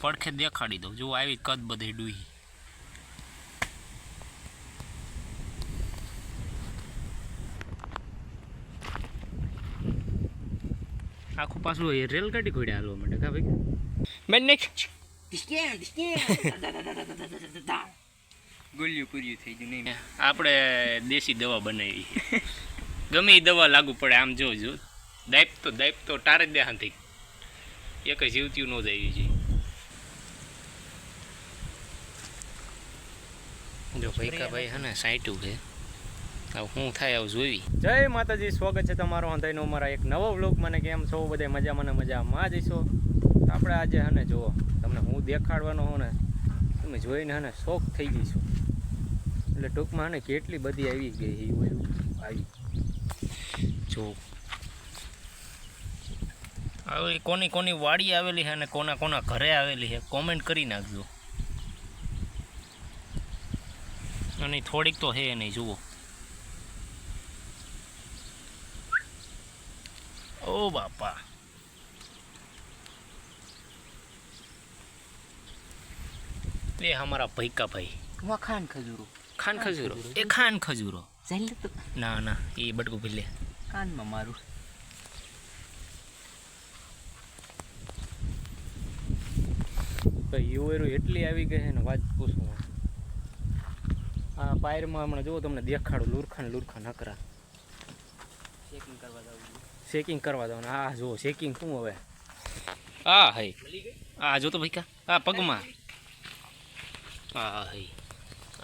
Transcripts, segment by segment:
પડખે દેખાડી દઉં. જો આવી કદ બધી ડૂહી. આખું પાછું એ રેલગાડી ઘોડે હાલવા માટે કા ભાઈ બેન ને ગોળિયું પૂર્યું થઈ ગયું નહીં. આપણે દેશી દવા બનાવી. ગમે એ દવા લાગુ પડે. આમ જોજો દાઈપ તો ટાર જ દેહાથી એક જીવત્યું ન જાય છે. જો ભૈકા ભાઈ હે ને સાઈટું છે. હવે શું થાય આવું જોઈ. જય માતાજી, સ્વાગત છે તમારો હંધાઈનો અમારા એક નવો વ્લોગ. મને કેમ છો બધા? મજામાં ને મજામાં જઈશો. આપણે આજે હે ને જુઓ તમને હું દેખાડવાનો હોઉં ને તમે જોઈને હે ને શોખ થઈ જઈશું. એટલે ટૂંકમાં હે ને કેટલી બધી આવી ગઈ આવી જો આવી કોની કોની વાડી આવેલી છે અને કોના કોના ઘરે આવેલી છે કોમેન્ટ કરી નાખજો. અને થોડીક તો હે નહીં જુઓ. ओ बापा ये हमारा भैका भाई वा खान खजूरो ए खान खजूरो ચાલ તો ના ના એ બટકું ભીલે કાનમાં મારું. ભાઈ યુવેરું એટલી આવી ગઈ છે ને વાત પૂછું. આ પાયરમાં હમણાં જુઓ તમને દેખાડું લુરખા નકરા શેકિંગ કરવા દો. હા જુઓ શેકિંગ શું હવે. હા હઈ આ જો તો ભૈકા આ પગમાં હા હઈ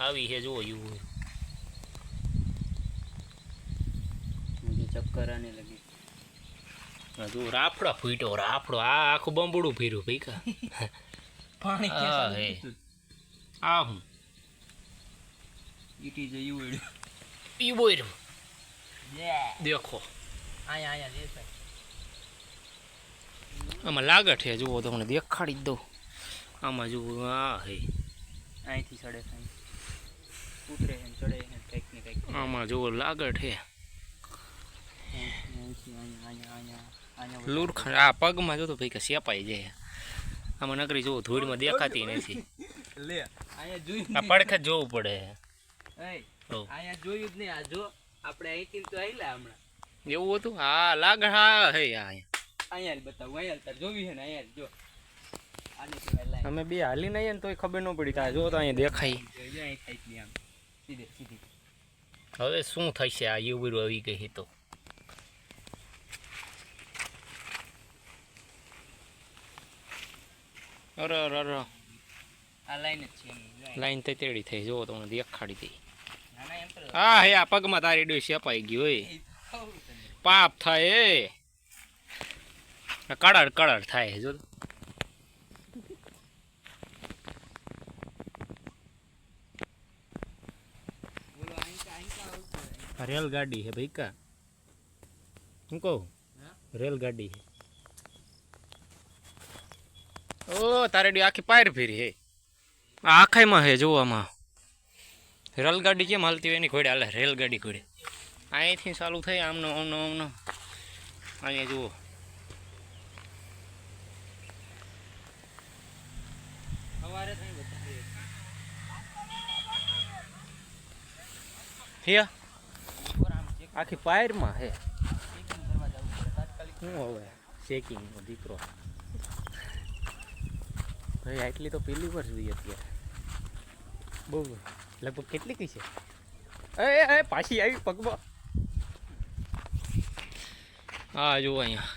આવી છે જુઓ યુ મુझे ચક્કર આને લગી. જો રાફડો ફૂટ્યો રાફડો. આ આખું બંબુડું ફીર્યું ભૈકા. પાણી હા હે આ હું ઈટી જે યુવેડ ઈ બોર લે દેખો આયા દેખાય. આમાં લાગટ છે જુઓ તમને દેખાડી જ દઉં. આમાં જુઓ આ હે અહીંથી ચડે થાય ઉતરે હે ચડે હે કંઈક ને કંઈક. આમાં જુઓ લાગટ છે લુરખા. આ પગમાં જો તો ભાઈ કે સેપાઈ જાય. આમાં નકરી જુઓ ધૂળમાં દેખાતી નથી. લે આયા જોઈ આ પડખે જ જોવું પડે. એ આયા જોયું જ નહીં. આ જો આપણે અહીંથી તો આઈલા હમણાં એવું હતું. હા લાગટ હા હે અહીંયા બતાવું. અહીંયા તાર જોવી છે ને અહીંયા જો આની સિવાય લાઈન અમે બે હાલીને આવીએ ને તોય ખબર ન પડી. કે જો તો અહીંયા દેખાય. અહીં થાય આમ સીધી. હવે શું થશે? આ યુવીરું આવી ગઈ તો અરે આ લાઈન જ છે એમ. લાઈન તેડી થઈ જુઓ તમને દેખાડી દઈ. નાના એમ તો હા હે આ પગમાં તારી ડોઈ સેપાઈ ગઈ હોય. પાપ થાય એ કળર થાય જો. બોલો અહીં રેલગાડી હે ભૈકા. હું કહું રેલગાડી હે. ઓ તારેડી આખી પાયર ફેરી હે. આ આખાઈમાં હે જોવામાં. રેલગાડી કેમ હાલતી હોય એની ઘોડે હાલે. રેલગાડી ઘોડે અહીંથી ચાલુ થઈ આમનો અહીંયા જુઓ. સવારે થઈ બતાવીએ. હે આખી પાયરમાં હે. ચેકિંગ કરવા જવું પડે તાત્કાલિક. શું હવે શેકિંગનો દીકરો ભાઈ. આટલી તો પહેલી વાર જોઈ અત્યારે. બહુ લગભગ કેટલી કઈ છે? એ પાછી આવી પગમાં. હા જુઓ અહીંયા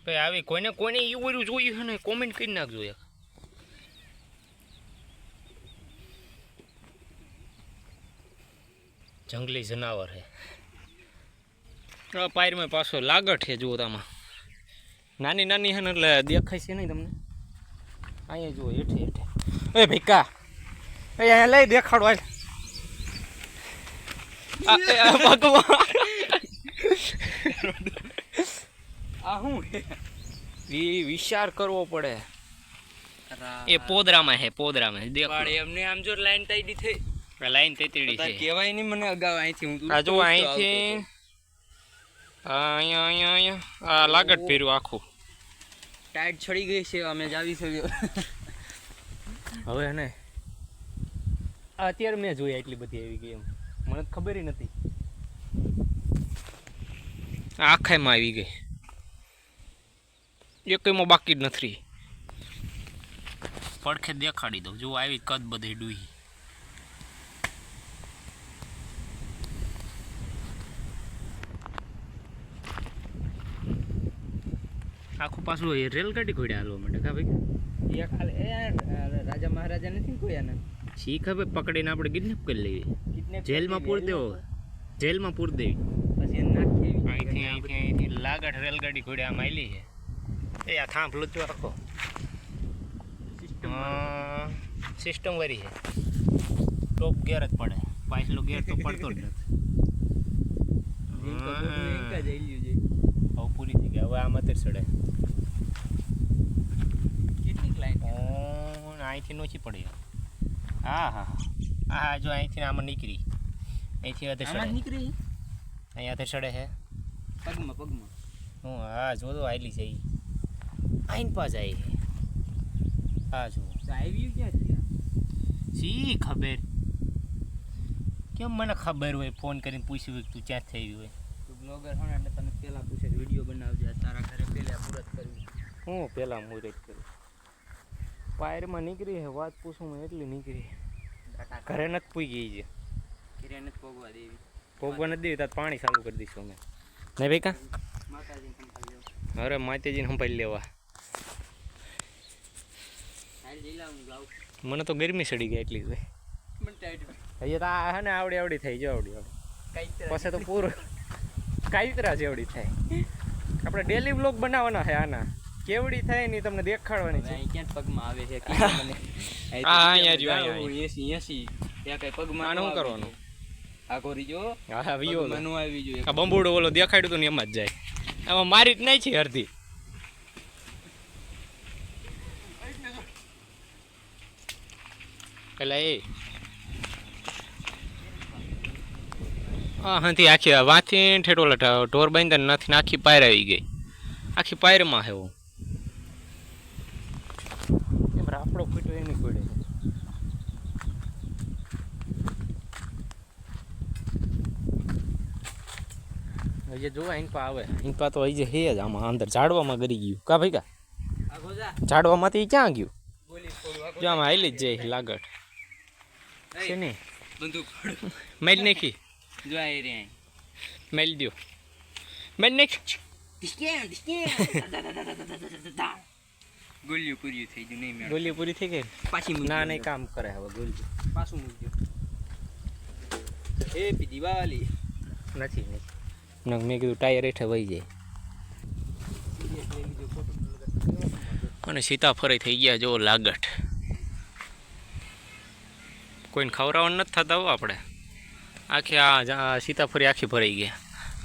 ભાઈ આવી કોઈને એવું જોયું છે ને કોમેન્ટ કરી નાખજો યાર. જંગલી જનાવર હે. પાયરમાં પાછો લાગટ છે જુઓ તામાં. નાની હે ને એટલે દેખાય છે નહીં તમને. અહીંયા જુઓ હેઠે એ ભીકા એ અહીંયા લઈ દેખાડો. આ હું વિચાર કરવો પડે. એ પોદરામાં હે દેખો. એમને આમ જો લાઈન ટાઈડી થઈ. લાઈન તેતડી છે. કહેવાય નહીં મને અગાઉ અહીંથી હું આ જો અહીંથી અહીંયા આ લાગટ પહેર્યું આખું. ટાઈટ છડી ગઈ છે અમે જાવી શક્યો. હવે ને અત્યારે મેં જોઈ એટલી બધી આવી ગઈ એમ મને ખબર નથી. આખામાં આવી ગઈ એકમાં બાકી જ નથી. પડખે દેખાડી દઉં જો આવી કદ બધી ડૂહી. આખું પાછું એ રેલગાડી ઘોડે હાલવા માટે કા ભાઈ એ ખાલી રાજા મહારાજા નથી કોઈ આના. શી ખબર પકડીને આપણે કિડનેપ કરી લેવી. કિડનેપ જેલમાં પૂર દેવો. જેલમાં પૂર દેવી. પછી એને નાખી અહીંથી લાગટ રેલગાડી ઘોડે આમ આવેલી છે. એ આ થાંભ લૂચો આખો સિસ્ટમ વાળી છે. ટોપ ગેર જ પડે. પાછલો ગેર તો પડતો જ નથી. હવે પૂરી થઈ ગઈ. હવે આમાં તે ચડે. કેટલીક લાઈન અહીંથી નોચી પડી. હા હા હા જો અહીંથી આમાં નીકળી. અહીંથી હવે ચડે. નીકળી અહીંયાથી ચડે છે પગમાં હું હા જો તો આવેલી છે આઈન પાસ આવી. હા જો આવ્યું ક્યાંથી શી ખબર કેમ મને ખબર હોય ફોન કરીને પૂછ્યું હોય કે તું ક્યાં થઈ હોય. તું બ્લોગર હો ને એટલે તને પહેલા પૂછે વિડીયો બનાવજે તારા ઘરે પહેલા પૂરત કરવી. હું પહેલાં મુહૂર્ત કર્યું પાયરમાં નીકળી છે વાત પૂછું મેં એટલી નીકળી. ઘરે નથી પૂગી છે. ઘરે નથી પોગવા દેવી. પોગવા નથી દેવી તાર પાણી ચાલુ કરી દઈશું અમે. નહીં ભાઈ કા માતાજીને સંભાળી લેવા. અરે માતાજીને સંભાળી લેવા. હાલ જઈ લાવું ગાવ. મને તો ગરમી ચડી ગઈ એટલી જ. મને ટાઈટ અહીંયા તો આ હે ને આવડી થઈ જાય આવડી કઈ પછી તો પૂરું કાયતરા જેવડી થાય. આપણે ડેલી બ્લોગ બનાવવાના છે આના. કેવડી થાય ને તમને દેખાડવાની છે. અહીં ક્યાં પગમાં આવે છે કે મને અહીંયા જો અહીંયા 80 ત્યાં કઈ પગમાં આનું શું કરવાનું? આ કોરી જો હા હા વિયો મનુ આવી જોઈએ. આ બંબુડો ઓલો દેખાડ્યું તું ને એમ જ જાય. આમાં મારી જ નહીં છે અડધી. એટલે એ હા હાથી આખી વાંથી ઠેઠો લઠા ઢોર બાંધીને નથી આખી પાયર આવી ગઈ. આખી પાયરમાં છે હું એમ આપણો ફૂટો એની ઘોડે. હજી જોવા હિંપા આવે. હિંપા તો હજી હે જ આમાં અંદર ઝાડવામાં ગરી ગયું કા ભાઈ કા આગો જા ઝાડવામાંથી ક્યાં ગયું? બોલી થોડું જો આમાં હાલી જ જાય લાગટ છે ને બંદૂક ફોડો. મેલ નાખી જો આ રે મેલ દો મેલ નાખ. ગોલિયું પૂરી થઈ ગયું નહીં મેળ. ગોલી પૂરી થઈ ગઈ. પાછી મૂકી ના દો. નહીં કામ કરે હવે ગોલી પાછું મૂકજો. હેપી દિવાળી. નથી મેં કીધું ટાયર હેઠે વહી જાય. અને સીતાફળી થઈ ગયા જો લાગટ. કોઈને ખવડાવવાનું નથી થતા હો આપણે. આખી આ સીતાફળી આખી ભરાઈ ગયા.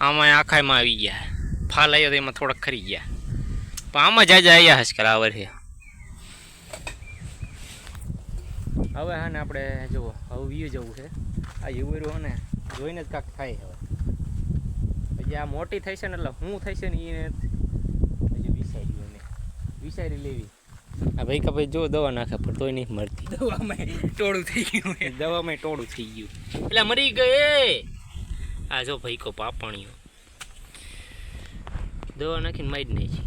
આમાં આખામાં આવી ગયા. ફાલ આવ્યો તો એમાં થોડાક ખરી ગયા. પણ આમાં જાજા આવ્યા હશકર આ વર્ષે. હવે હા ને આપણે જુઓ હવે વ્યૂ જવું છે. આ યુવરું ને જોઈને જ કાંક થાય હવે. પછી આ મોટી થઈ છે ને એટલે શું થઈ છે ને એ હજી વિચાર્યું અમે વિચારી લેવી. આ ભાઈ કે ભાઈ જો દવા નાખે પણ તોય નહીં મળતી. દવામાં ટોળું થઈ ગયું. દવામાં ટોળું થઈ ગયું એટલે મરી ગયે. આ જો ભાઈ કો પાપણીઓ દવા નાખીને મારી નાખી.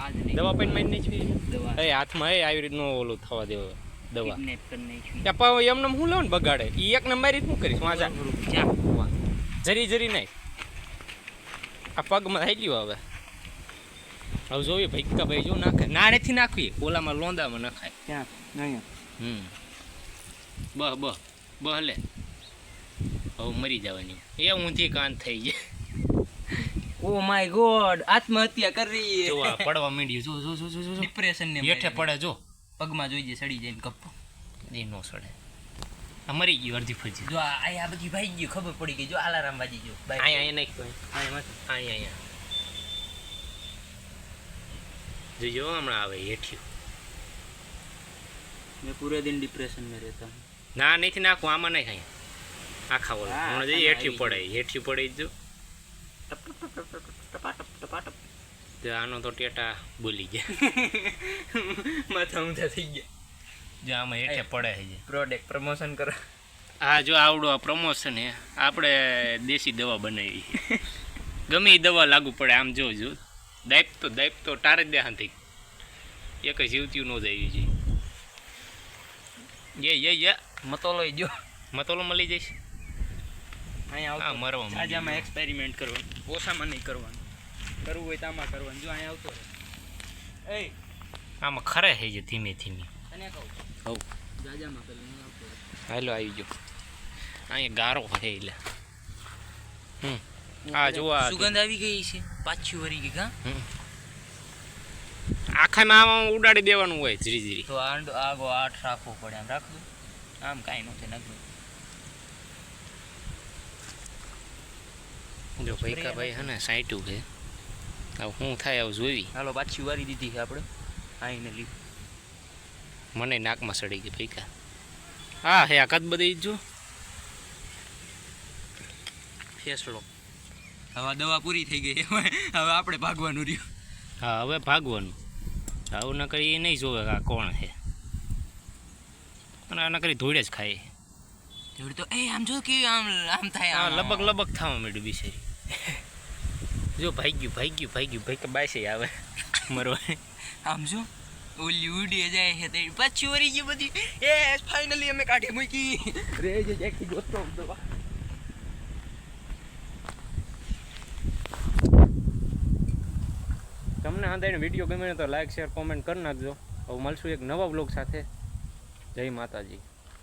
આજ દવા પણ મારી નાખી. દવા એ હાથમાં એ આવી રીતનું ઓલું થવા દેવો દવા. કિડનેપ કરી નાખ્યું. ત્યાં એમને હું લઉં ને બગાડે એ એક નંબર શું કરીશ વાંચા જરી જરી નહીં. આ પગમાં થઈ ગયું હવે. હવે જોઈએ ભાઈ કા ભાઈ જો નાખે ના નથી નાખવી ઓલામાં લોંદામાં નખાય. ક્યાં અહીંયા બહ લે હવે મરી જવાની એ ઊંધી કાન થઈ જાય. ઓ માય ગોડ આત્મહત્યા કરી. જો આ પડવા માંડ્યું જો જો જો જો જો ડિપ્રેશન ને હેઠે પડે જો પગમાં જોઈ સડી જઈને કપ્પો. એ નો સડે આ મરી ગયું અડધી ફજી. જો આ બધી ભાઈ ગયું ખબર પડી ગઈ. જો આલારામ વાજી ગયો. અહીંયા નાખ્યું અહીંયા જોજો હમણાં આવે હેઠ્યું. मैं पूरे दिन डिप्रेशन में रहता हूँ. ના નથી નાખું આમાં નહીં ખાય આખા ઓલા હમણાં જઈએ હેઠ્યું પડે જો ટપાટપ જો આનો તો ટેટા બોલી ગયા. માથા ઊંધા થઈ ગયા. જો આમાં હેઠે પડે છે. પ્રોડક્ટ પ્રમોશન કરો. હા જો આવડો આ પ્રમોશન હે. આપણે દેશી દવા બનાવી. ગમે એ દવા લાગુ પડે. આમ જો દાઈપ તો ટારે જ દેહાથી એક જીવત્યું ન જાય છે. યે મતોલો જો મતોલો મળી જઈશ. અહીંયા હા આવતો મરવા સાજામાં એક્સપેરિમેન્ટ કરવાનું, ઓછામાં નહીં કરવાનું. કરવું હોય તો આમાં કરવાનું. જો અહીંયા આવતો રહે. એ આમાં ખરે છે જે ધીમે ધીમે. તને કહું હવ જાજામાં પેલું નહીં આવતો રહે. હાલો આવી ગયો. અહીંયા ગારો છે એટલે આ જો આ સુગંધ આવી ગઈ છે. પાછી વરી ગઈ કા. આખામાં આમાં ઉડાડી દેવાનું હોય ધીરે ધીરે. તો આગો આઠ રાખવો પડે. આમ રાખ દો. આમ કાંઈ નથી નાખવું. જો ભૈકા ભાઈ હે ને સાઈટું છે. હવે શું થાય આવું જોઈ. હાલો પાછી વારી દીધી છે આપણે. આઈને લીધું. મને નાકમાં સડી ગઈ ભૈકા. હા હે આકાત બધી જો ફેસલો. હવે દવા પૂરી થઈ ગઈ. હવે આપણે ભાગવાનું રહ્યું. હા હવે ભાગવાનું. આવું ન કરી એ નહીં જોવે કે આ કોણ છે. અને આ ન કરી ધોળે જ ખાય. જોડ તો એ આમ જો કે આમ થાય. હા લબક લબક થવા માંડ્યું બિચારી. જો ભાગ્યું ભાઈકા બાસે આવે મરવા. આમ જો ઓલી ઉડી જાય છે તે પાછી વરી ગઈ બધી. એ ફાઇનલી અમે કાઢી મૂકી. રે જે જેકી ગોતો દવા. તમને આંદાઈને વિડીયો ગમે તો લાઈક શેર કોમેન્ટ કરી નાખજો. હવે મળશું એક નવા બ્લોગ સાથે. જય માતાજી.